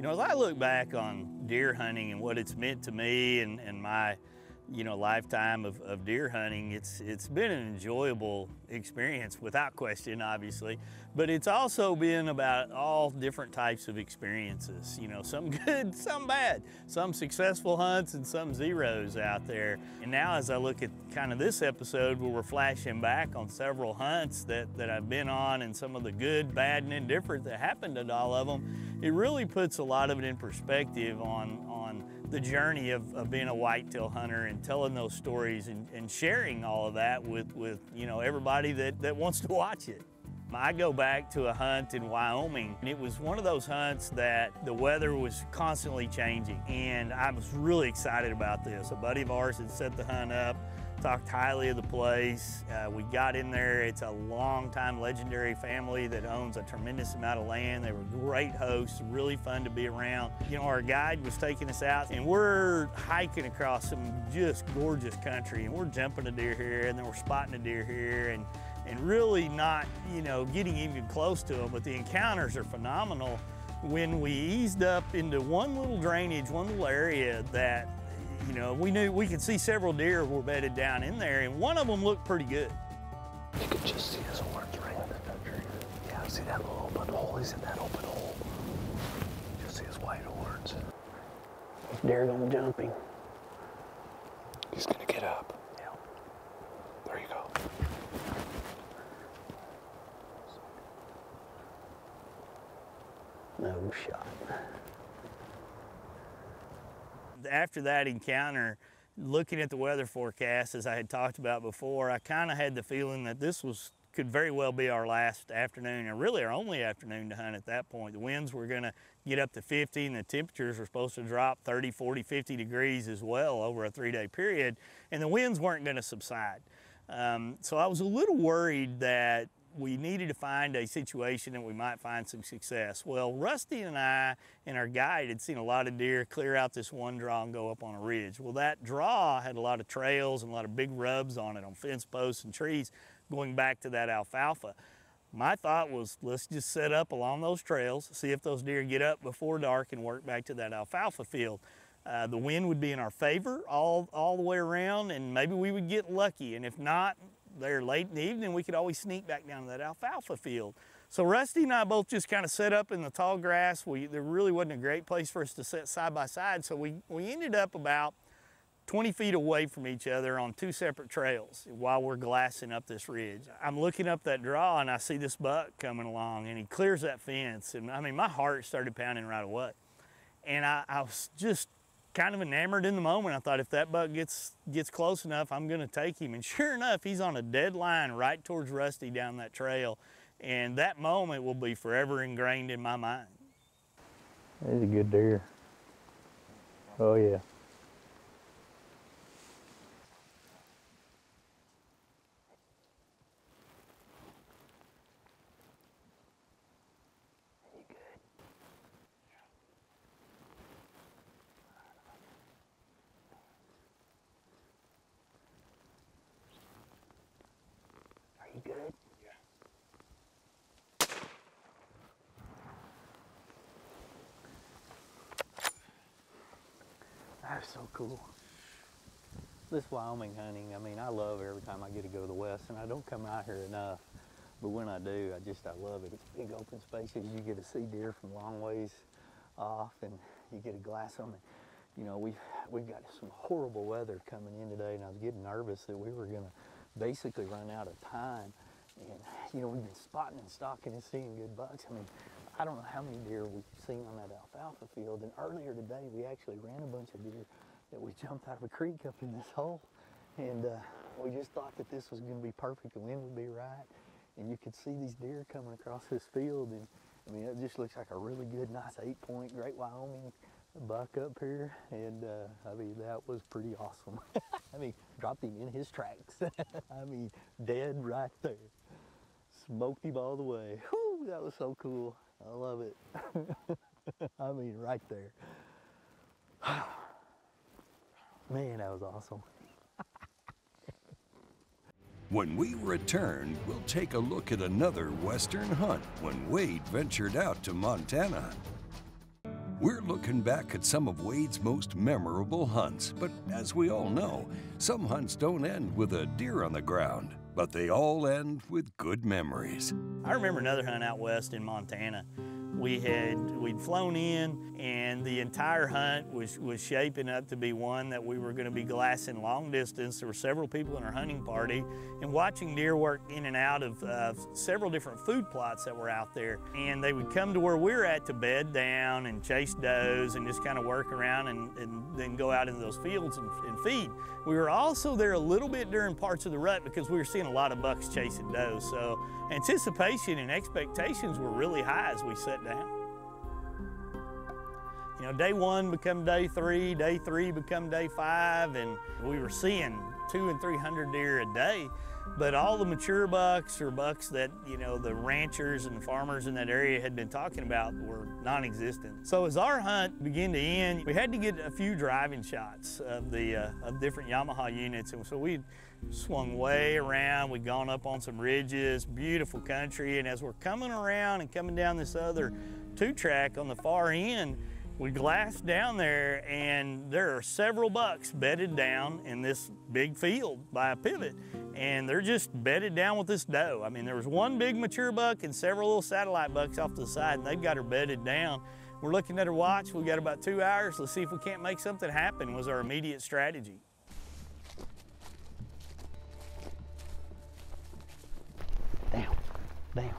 You know, as I look back on deer hunting and what it's meant to me and my, you know, lifetime of deer hunting, it's been an enjoyable experience without question, obviously, but it's also been about all different types of experiences. You know, some good, some bad, some successful hunts and some zeros out there. And now as I look at kind of this episode where we're flashing back on several hunts that I've been on and some of the good, bad, and indifferent that happened at all of them, it really puts a lot of it in perspective on the journey of being a whitetail hunter and telling those stories and sharing all of that with you know, everybody that wants to watch it. I go back to a hunt in Wyoming, and it was one of those hunts that the weather was constantly changing, and I was really excited about this. A buddy of ours had set the hunt up, talked highly of the place. We got in there. It's a long-time legendary family that owns a tremendous amount of land. They were great hosts, really fun to be around. You know, our guide was taking us out, and we're hiking across some just gorgeous country, and we're jumping a deer here, and then we're spotting a deer here, and really not, you know, getting even close to them, but the encounters are phenomenal. When we eased up into one little drainage, one little area that, you know, we knew we could see several deer were bedded down in there, and one of them looked pretty good. You could just see his horns right in the country. Yeah, see that little open hole? He's in that open hole. You see his white horns. Deer gonna jumping. He's gonna get up. Yeah. There you go. No shot. After that encounter, looking at the weather forecast, as I had talked about before, I kind of had the feeling that this could very well be our last afternoon, or really our only afternoon to hunt at that point. The winds were going to get up to 50, and the temperatures were supposed to drop 30, 40, 50 degrees as well over a 3-day period, and the winds weren't going to subside. So I was a little worried that we needed to find a situation that we might find some success. Well, Rusty and I and our guide had seen a lot of deer clear out this one draw and go up on a ridge. Well, that draw had a lot of trails and a lot of big rubs on it on fence posts and trees going back to that alfalfa. My thought was, let's just set up along those trails, see if those deer get up before dark and work back to that alfalfa field. The wind would be in our favor all the way around, and maybe we would get lucky, and if not, there late in the evening, we could always sneak back down to that alfalfa field. So Rusty and I both just kind of set up in the tall grass. There really wasn't a great place for us to sit side by side, so we ended up about 20 feet away from each other on 2 separate trails while we're glassing up this ridge. I'm looking up that draw, and I see this buck coming along, and he clears that fence, and I mean, my heart started pounding right away. And I was just kind of enamored in the moment. I thought, if that buck gets close enough, I'm gonna take him. And sure enough, he's on a dead line right towards Rusty down that trail. And that moment will be forever ingrained in my mind. He's a good deer. Oh yeah. You good? Yeah. That's so cool. This Wyoming hunting, I mean, I love every time I get to go to the West, and I don't come out here enough. But when I do, I love it. It's big open spaces. You get to see deer from long ways off, and you get a glass on it. You know, we've got some horrible weather coming in today, and I was getting nervous that we were gonna basically run out of time. And you know, we've been spotting and stalking and seeing good bucks. I mean, I don't know how many deer we've seen on that alfalfa field. And earlier today, we actually ran a bunch of deer that we jumped out of a creek up in this hole. And we just thought that this was gonna be perfect. The wind would be right. And you could see these deer coming across this field. And I mean, it just looks like a really good, nice 8-point Great Wyoming buck up here. And I mean, that was pretty awesome. I mean, dropped him in his tracks. I mean, dead right there. Smoked him all the way. Whew, that was so cool. I love it. I mean, right there. Man, that was awesome. When we return, we'll take a look at another Western hunt when Wade ventured out to Montana. We're looking back at some of Wade's most memorable hunts, but as we all know, some hunts don't end with a deer on the ground, but they all end with good memories. I remember another hunt out west in Montana. We'd flown in, and the entire hunt was shaping up to be one that we were going to be glassing long distance. There were several people in our hunting party, and watching deer work in and out of several different food plots that were out there. And they would come to where we're at to bed down and chase does and just kind of work around and then go out into those fields and feed. We were also there a little bit during parts of the rut because we were seeing a lot of bucks chasing does. So anticipation and expectations were really high as we sat down. You know, day one become day three become day 5, and we were seeing 200 and 300 deer a day. But all the mature bucks, or bucks that, you know, the ranchers and farmers in that area had been talking about, were non-existent. So as our hunt began to end, we had to get a few driving shots of different Yamaha units. And so we swung way around, we'd gone up on some ridges, beautiful country. And as we're coming around and coming down this other 2-track on the far end, we glassed down there, and there are several bucks bedded down in this big field by a pivot, and they're just bedded down with this doe. I mean, there was one big mature buck and several little satellite bucks off to the side, and they've got her bedded down. We're looking at her watch. We've got about 2 hours. Let's see if we can't make something happen, was our immediate strategy. Down, down.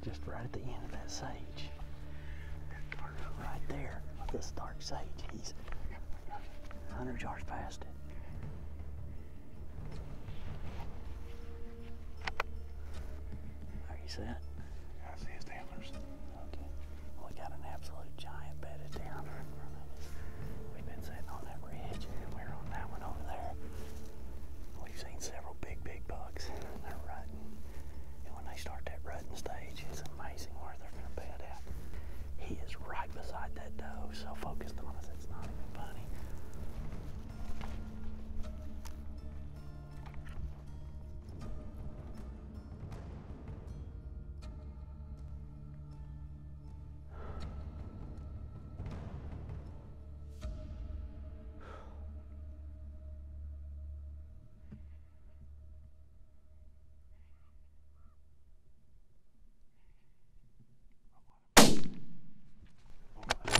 Just right at the end of that sage. Right there, this dark sage. He's 100 yards past it. Are you set? Yeah, I see his antlers. Okay. Well, we got an absolute giant bedded down there in front of us. We've been sitting on that ridge, and we're on that one over there. We've seen several big bucks. They're rutting. And when they start that rutting stage, it's amazing where they're going to bed at. He is right beside that doe, so focused on us, it's not even funny.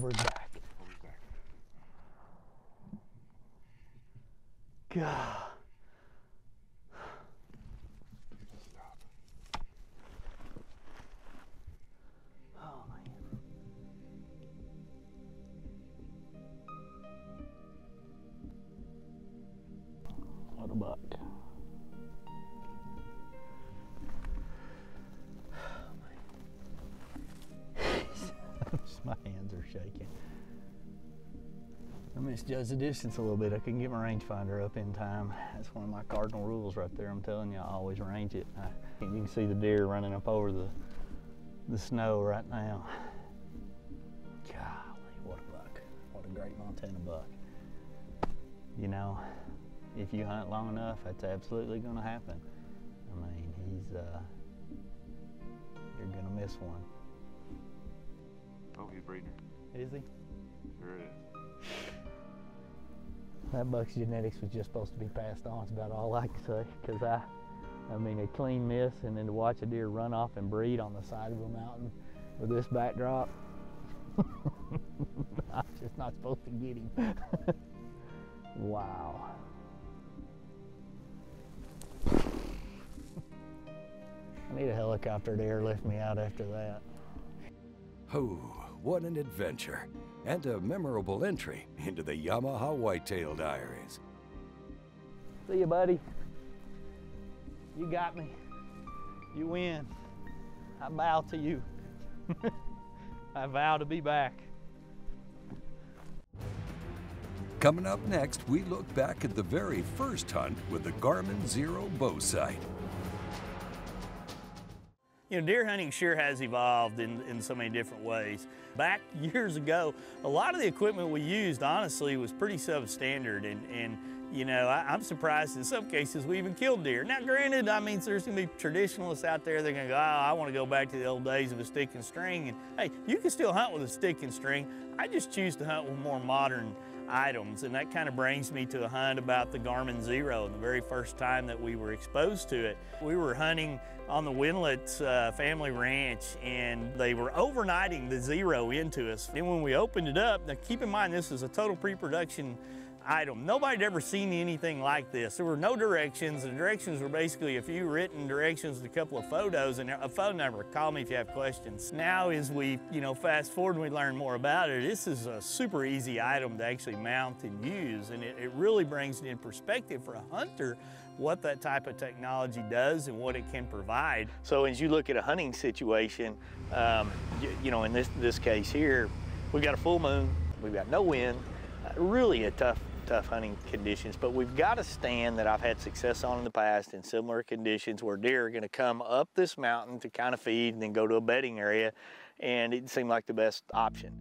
Over his back. Over his back. God. Stop. Oh, man. What a buck. My hands are shaking. I misjudged the distance a little bit. I couldn't get my rangefinder up in time. That's one of my cardinal rules right there. I'm telling you, I always range it. You can see the deer running up over the snow right now. Golly, what a buck. What a great Montana buck. You know, if you hunt long enough, that's absolutely gonna happen. I mean, you're gonna miss one. Oh, he's breeding her. Is he? Sure is. That buck's genetics was just supposed to be passed on. It's about all I can say. Because I mean, a clean miss, and then to watch a deer run off and breed on the side of a mountain with this backdrop, I'm just not supposed to get him. Wow. I need a helicopter to airlift me out after that. Oh, what an adventure, and a memorable entry into the Yamaha Whitetail Diaries. See you, buddy. You got me. You win. I bow to you. I vow to be back. Coming up next, we look back at the very first hunt with the Garmin Zero bow sight. You know, deer hunting sure has evolved in so many different ways. Back years ago, a lot of the equipment we used, honestly, was pretty substandard, and You know, I'm surprised in some cases we even killed deer. Now granted, I mean, there's gonna be traditionalists out there, they're gonna go, oh, I wanna go back to the old days of a stick and string. And hey, you can still hunt with a stick and string. I just choose to hunt with more modern items. And that kind of brings me to a hunt about the Garmin Zero, the very first time that we were exposed to it. We were hunting on the Winlet's family ranch, and they were overnighting the Zero into us. And when we opened it up, now keep in mind this is a total pre-production item. Nobody had ever seen anything like this. There were no directions. The directions were basically a few written directions and a couple of photos and a phone number. Call me if you have questions. Now as we, fast forward and we learn more about it, this is a super easy item to actually mount and use, and it really brings it in perspective for a hunter what that type of technology does and what it can provide. So as you look at a hunting situation, in this case here, we've got a full moon, we've got no wind, really a tough hunting conditions, but we've got a stand that I've had success on in the past in similar conditions where deer are gonna come up this mountain to kind of feed and then go to a bedding area, and it seemed like the best option.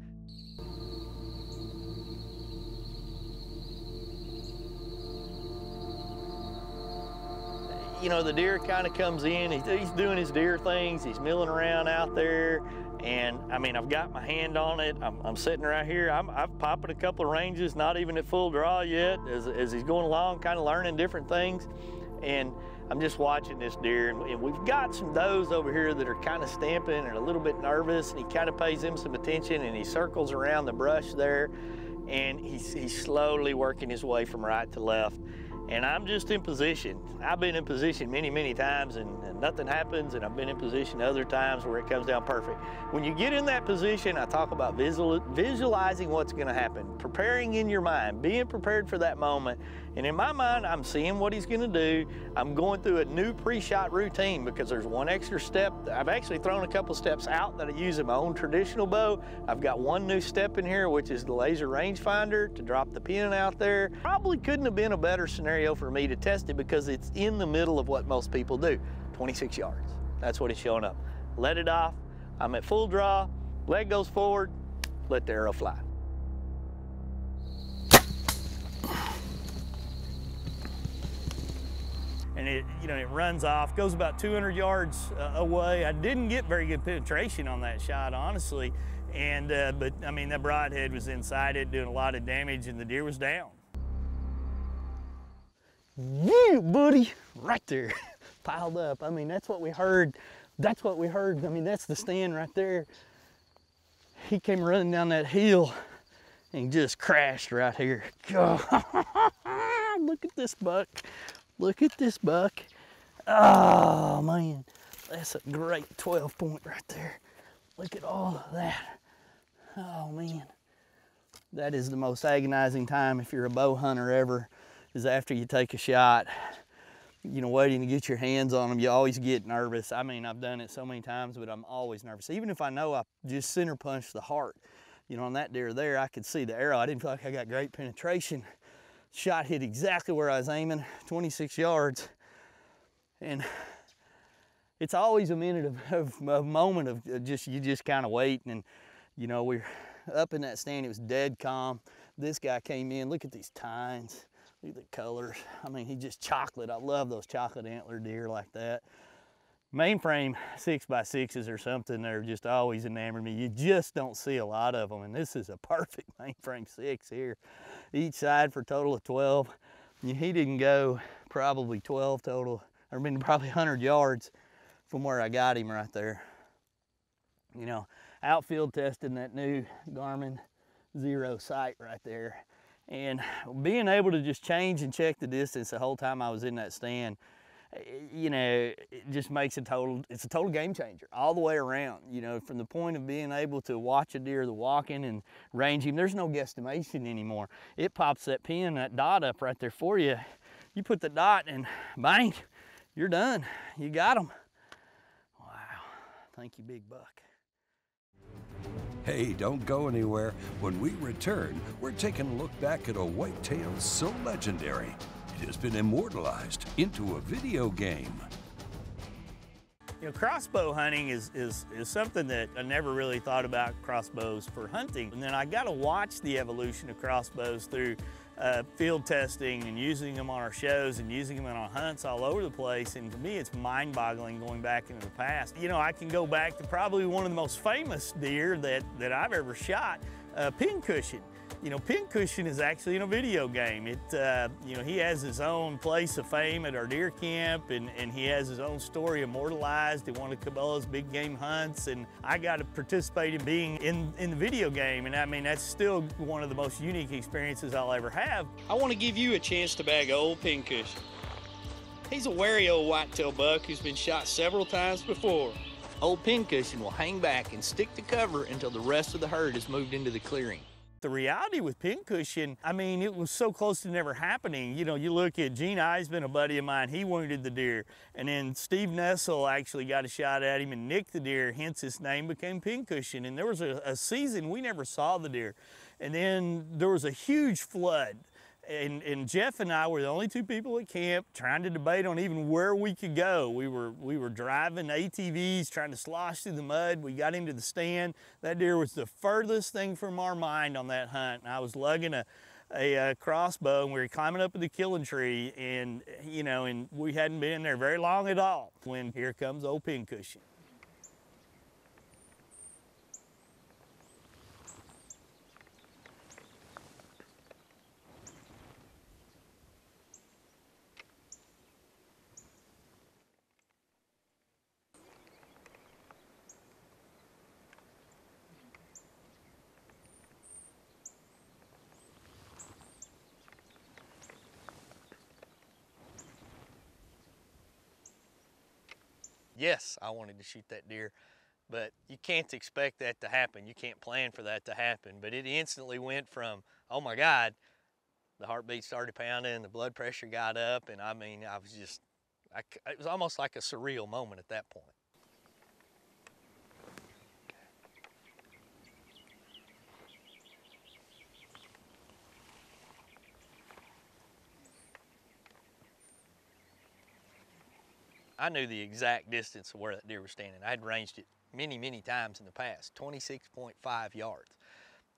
The deer kind of comes in, he's doing his deer things, he's milling around out there, and I mean, I've got my hand on it, I'm sitting right here, I've popped a couple of ranges, not even at full draw yet, as he's going along, kind of learning different things, and I'm just watching this deer, and we've got some does over here that are kind of stamping and a little bit nervous, and he kind of pays them some attention, and he circles around the brush there, and he's slowly working his way from right to left. And I'm just in position. I've been in position many, many times and nothing happens, and I've been in position other times where it comes down perfect. When you get in that position, I talk about visualizing what's gonna happen, preparing in your mind, being prepared for that moment. And in my mind, I'm seeing what he's gonna do. I'm going through a new pre-shot routine because there's one extra step. I've actually thrown a couple steps out that I use in my own traditional bow. I've got one new step in here, which is the laser rangefinder to drop the pin out there. Probably couldn't have been a better scenario for me to test it because it's in the middle of what most people do, 26 yards. That's what it's showing up. Let it off, I'm at full draw, leg goes forward, let the arrow fly. And it runs off, goes about 200 yards away. I didn't get very good penetration on that shot, honestly. But I mean, that broadhead was inside it, doing a lot of damage, and the deer was down. Yeah, buddy, right there, piled up. I mean, that's what we heard. That's what we heard. I mean, that's the stand right there. He came running down that hill and just crashed right here. God. Look at this buck. Look at this buck. Oh man, that's a great 12 point right there. Look at all of that. Oh man, that is the most agonizing time if you're a bow hunter ever, is after you take a shot, waiting to get your hands on them. You always get nervous. I mean, I've done it so many times, but I'm always nervous. Even if I know I just center punched the heart, on that deer there, I could see the arrow. I didn't feel like I got great penetration. Shot hit exactly where I was aiming, 26 yards. And it's always a minute of a moment of you just kind of waiting. And we're up in that stand, it was dead calm. This guy came in, look at these tines, look at the colors. I mean, he's just chocolate. I love those chocolate antler deer like that. Mainframe 6x6s or something, they're just always enamored me. You just don't see a lot of them, and this is a perfect mainframe 6 here. Each side for a total of 12. He didn't go probably 12 total, or probably 100 yards from where I got him right there. Outfield testing that new Garmin Zero sight right there. And being able to just change and check the distance the whole time I was in that stand, it just makes it's a total game changer all the way around. From the point of being able to watch a deer, the walking and range him, there's no guesstimation anymore. It pops that pin, that dot up right there for you. You put the dot and bang, you're done. You got them. Wow, thank you, big buck. Hey, don't go anywhere. When we return, we're taking a look back at a whitetail so legendary, it has been immortalized into a video game. Crossbow hunting is something that I never really thought about crossbows for hunting. And then I got to watch the evolution of crossbows through field testing and using them on our shows and using them in our hunts all over the place. And to me, it's mind-boggling going back into the past. You know, I can go back to probably one of the most famous deer that I've ever shot, Pincushion. You know, Pincushion is actually in a video game. You know, he has his own place of fame at our deer camp, and he has his own story immortalized in one of Cabela's big game hunts, and I got to participate in being in the video game, and I mean, that's still one of the most unique experiences I'll ever have. I want to give you a chance to bag old Pincushion. He's a wary old whitetail buck who's been shot several times before. Old Pincushion will hang back and stick to cover until the rest of the herd has moved into the clearing. The reality with Pincushion, I mean, it was so close to never happening. You know, you look at Gene Eisman, a buddy of mine, he wounded the deer. And then Steve Nessel actually got a shot at him and nicked the deer, hence his name became Pincushion. And there was a season we never saw the deer. And then there was a huge flood. And Jeff and I were the only two people at camp trying to debate on even where we could go. We were driving ATVs, trying to slosh through the mud. We got into the stand. That deer was the furthest thing from our mind on that hunt. And I was lugging a crossbow, and we were climbing up in the killing tree, and you know, and we hadn't been in there very long at all when here comes old Pincushion. Yes, I wanted to shoot that deer, but you can't expect that to happen. You can't plan for that to happen. But it instantly went from, oh my God, the heartbeat started pounding, the blood pressure got up, and I mean, I was just, it was almost like a surreal moment at that point. I knew the exact distance of where that deer was standing. I had ranged it many, many times in the past, 26.5 yards.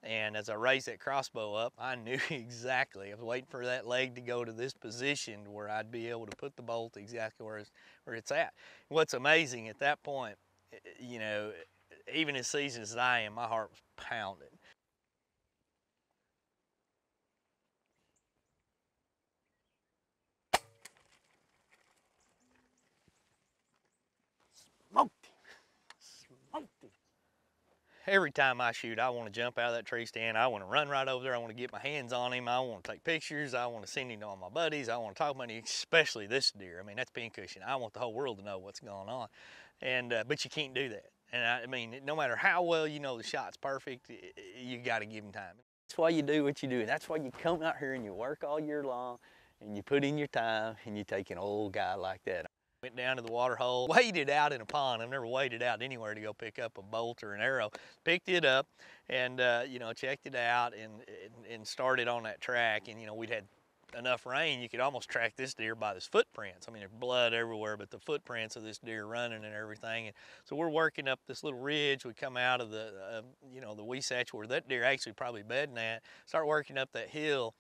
And as I raised that crossbow up, I knew exactly. I was waiting for that leg to go to this position where I'd be able to put the bolt exactly where it's at. What's amazing at that point, you know, even as seasoned as I am, my heart was pounding. Every time I shoot, I want to jump out of that tree stand. I want to run right over there. I want to get my hands on him. I want to take pictures. I want to send him to all my buddies. I want to talk about him, especially this deer. I mean, that's Pincushion. I want the whole world to know what's going on. And but you can't do that. And I mean, no matter how well you know the shot's perfect, you got to give him time. That's why you do what you do. And that's why you come out here and you work all year long, and you put in your time, and you take an old guy like that. Went down to the water hole, waded out in a pond. I've never waded out anywhere to go pick up a bolt or an arrow. Picked it up and, you know, checked it out and started on that track. And, you know, we'd had enough rain, you could almost track this deer by his footprints. I mean, there's blood everywhere, but the footprints of this deer running and everything. And so we're working up this little ridge. We come out of the, you know, the Wasatch where that deer actually probably bedding at, start working up that hill.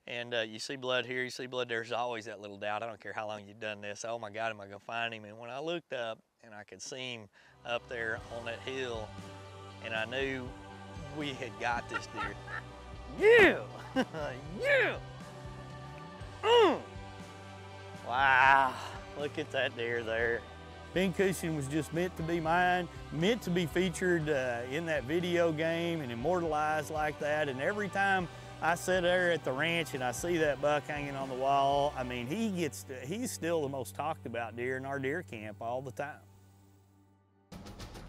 And you see blood here, you see blood there. There's always that little doubt. I don't care how long you've done this. Oh my God, am I gonna find him? And when I looked up and I could see him up there on that hill, and I knew we had got this deer. Yeah, yeah. Wow, look at that deer there. Pincushion was just meant to be mine, meant to be featured in that video game and immortalized like that. And every time I sit there at the ranch and I see that buck hanging on the wall, I mean, he's still the most talked about deer in our deer camp all the time.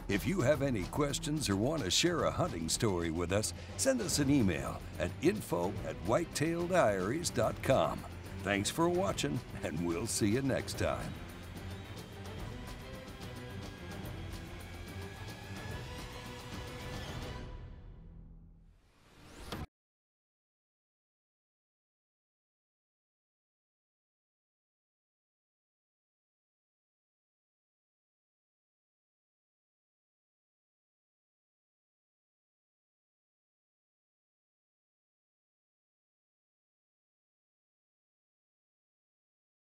If you have any questions or want to share a hunting story with us, send us an email at info@whitetaildiaries.com. Thanks for watching, and we'll see you next time.